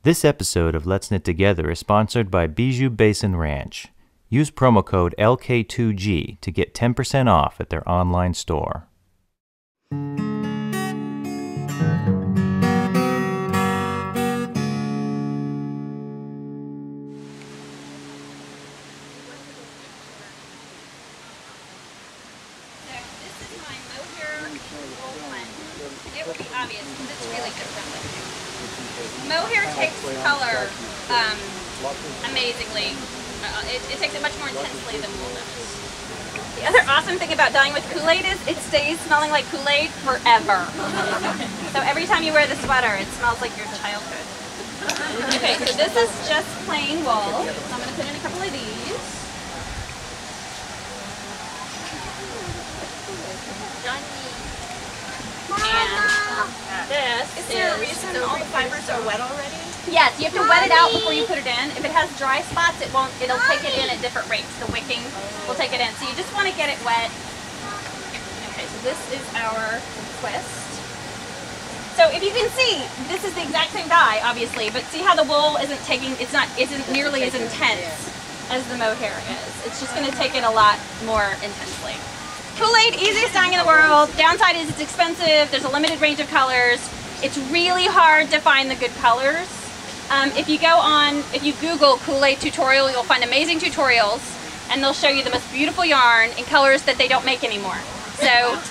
This episode of Let's Knit Together is sponsored by Bijou Basin Ranch. Use promo code LK2G to get 10% off at their online store. It would be obvious because it's really different. Mohair takes color amazingly. It takes it much more intensely than wool does. The other awesome thing about dyeing with Kool-Aid is it stays smelling like Kool-Aid forever. So every time you wear the sweater, it smells like your childhood. Okay, so this is just plain wool. So I'm going to put in a couple of these. And this is there a reason all the fibers are wet already? Yes, you have to wet it out before you put it in. If it has dry spots, it'll take it in at different rates. The wicking will take it in. So you just want to get it wet. Okay, so this is our twist. So if you can see, this is the exact same dye, obviously, but see how the wool isn't nearly as intense as the mohair is. It's just going to take it a lot more intensely. Kool-Aid, easiest dyeing in the world. Downside is it's expensive. There's a limited range of colors. It's really hard to find the good colors. If you Google Kool-Aid tutorial, you'll find amazing tutorials, and they'll show you the most beautiful yarn in colors that they don't make anymore. So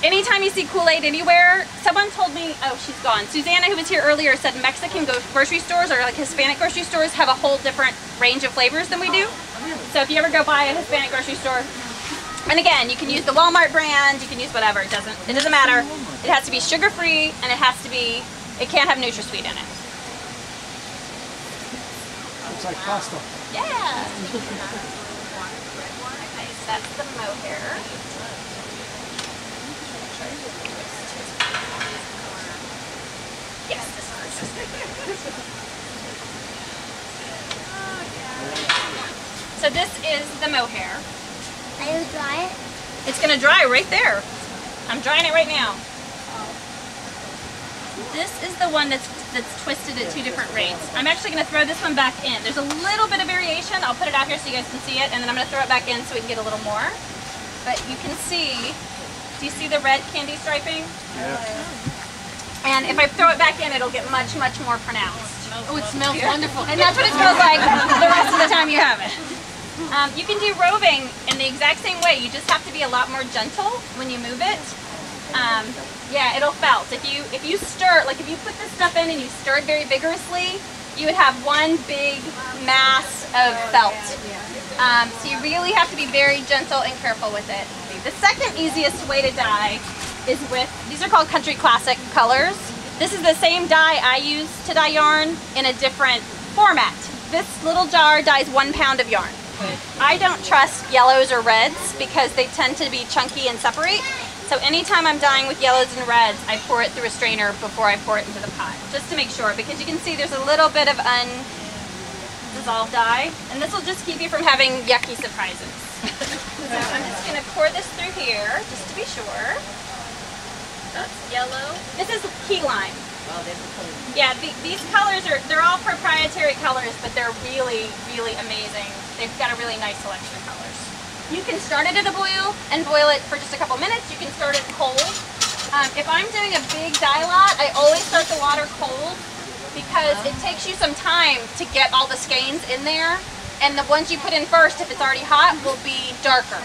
anytime you see Kool-Aid anywhere, someone told me, oh, she's gone. Susanna, who was here earlier, said Mexican grocery stores or like Hispanic grocery stores have a whole different range of flavors than we do. So if you ever go by a Hispanic grocery store, and again, you can use the Walmart brand, you can use whatever, it doesn't matter. It has to be sugar-free, and it can't have NutraSweet in it. Looks like pasta. Yeah! Okay, so that's the mohair. Yes, this first. So this is the mohair. Are you dry it? It's going to dry right there. I'm drying it right now. This is the one that's twisted at 2 different rates. I'm actually going to throw this one back in. There's a little bit of variation. I'll put it out here so you guys can see it, and then I'm going to throw it back in so we can get a little more. But you can see, do you see the red candy striping? Yeah. And if I throw it back in, it'll get much, much more pronounced. Oh, it smells wonderful. And that's what it smells like the rest of the time you have it. You can do roving in the exact same way. You just have to be a lot more gentle when you move it. Yeah, it'll felt. If you stir, like if you put this stuff in and you stir it very vigorously, you would have one big mass of felt. So you really have to be very gentle and careful with it. The second easiest way to dye is with, these are called Country Classic colors. This is the same dye I use to dye yarn in a different format. This little jar dyes 1 pound of yarn. I don't trust yellows or reds because they tend to be chunky and separate. So anytime I'm dyeing with yellows and reds, I pour it through a strainer before I pour it into the pot, just to make sure, because you can see there's a little bit of undissolved dye, and this will just keep you from having yucky surprises. So I'm just going to pour this through here, just to be sure. That's yellow. This is key lime. Yeah, these colors they're all proprietary colors, but they're really, really amazing. They've got a really nice selection of colors. You can start it at a boil and boil it for just a couple minutes. You can start it cold. If I'm doing a big dye lot, I always start the water cold because it takes you some time to get all the skeins in there. And the ones you put in first, if it's already hot, will be darker.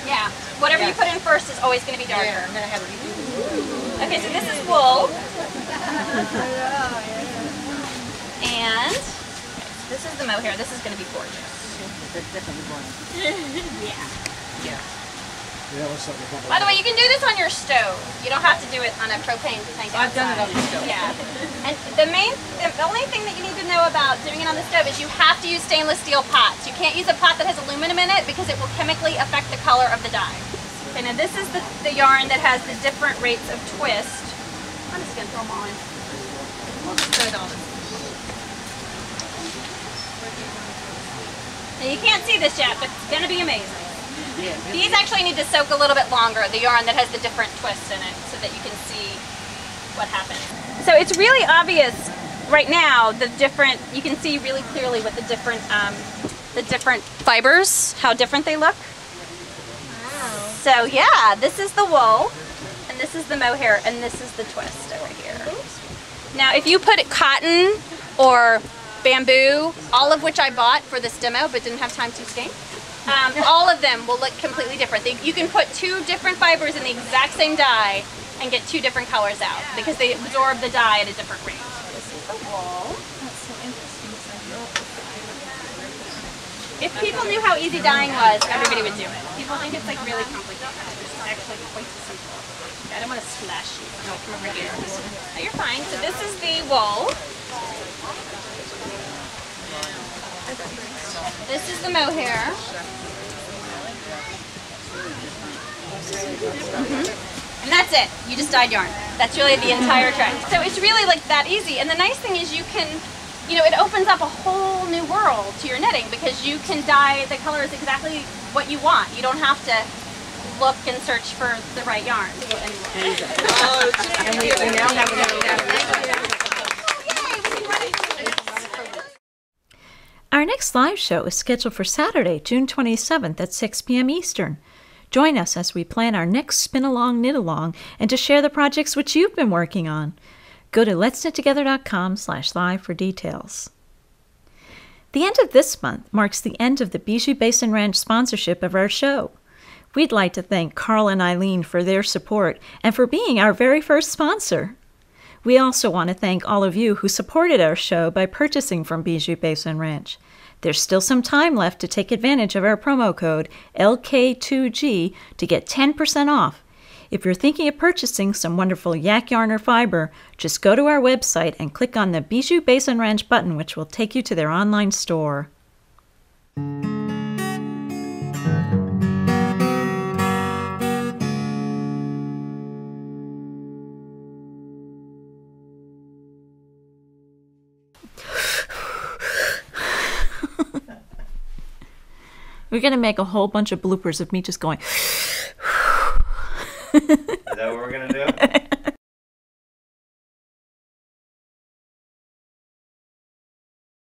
Yeah, whatever you put in first is always going to be darker. Yeah, I'm gonna have it. Okay, so this is wool. And this is the mohair. This is going to be gorgeous. Yeah. By the way, you can do this on your stove. You don't have to do it on a propane tank outside. I've done it on the stove. Yeah. And the only thing that you need to know about doing it on the stove is you have to use stainless steel pots. You can't use a pot that has aluminum in it because it will chemically affect the color of the dye. Okay, now this is the yarn that has the different rates of twist. I'm just going to throw them all in. We'll just throw it all in. Now you can't see this yet, but it's going to be amazing. These actually need to soak a little bit longer, the yarn that has the different twists in it, so that you can see what happens. So it's really obvious right now, you can see really clearly what the different fibers, how different they look. Wow. So yeah, this is the wool, and this is the mohair, and this is the twist over here. Now, if you put cotton or bamboo, all of which I bought for this demo but didn't have time to skein, all of them will look completely different. You can put two different fibers in the exact same dye and get two different colors out because they absorb the dye at a different rate. This is the wool. That's so interesting. If people knew how easy dyeing was, everybody would do it. People think it's like really complicated. It's actually quite simple. I don't want to splash you. No, come over here. No, you're fine. So this is the wool. This is the mohair. And that's it. You just dyed yarn. That's really the entire trick. So it's really like that easy. And the nice thing is you can, it opens up a whole new world to your knitting because you can dye the colors exactly what you want. You don't have to look and search for the right yarn. And we now have another. Our next live show is scheduled for Saturday, June 27th at 6 p.m. Eastern. Join us as we plan our next spin-along, knit-along, and to share the projects which you've been working on. Go to letsknittogether.com/live for details. The end of this month marks the end of the Bijou Basin Ranch sponsorship of our show. We'd like to thank Carl and Eileen for their support and for being our very first sponsor. We also want to thank all of you who supported our show by purchasing from Bijou Basin Ranch. There's still some time left to take advantage of our promo code LK2G to get 10% off. If you're thinking of purchasing some wonderful yak yarn or fiber, just go to our website and click on the Bijou Basin Ranch button, which will take you to their online store. We're going to make a whole bunch of bloopers of me just going. Is that what we're going to do?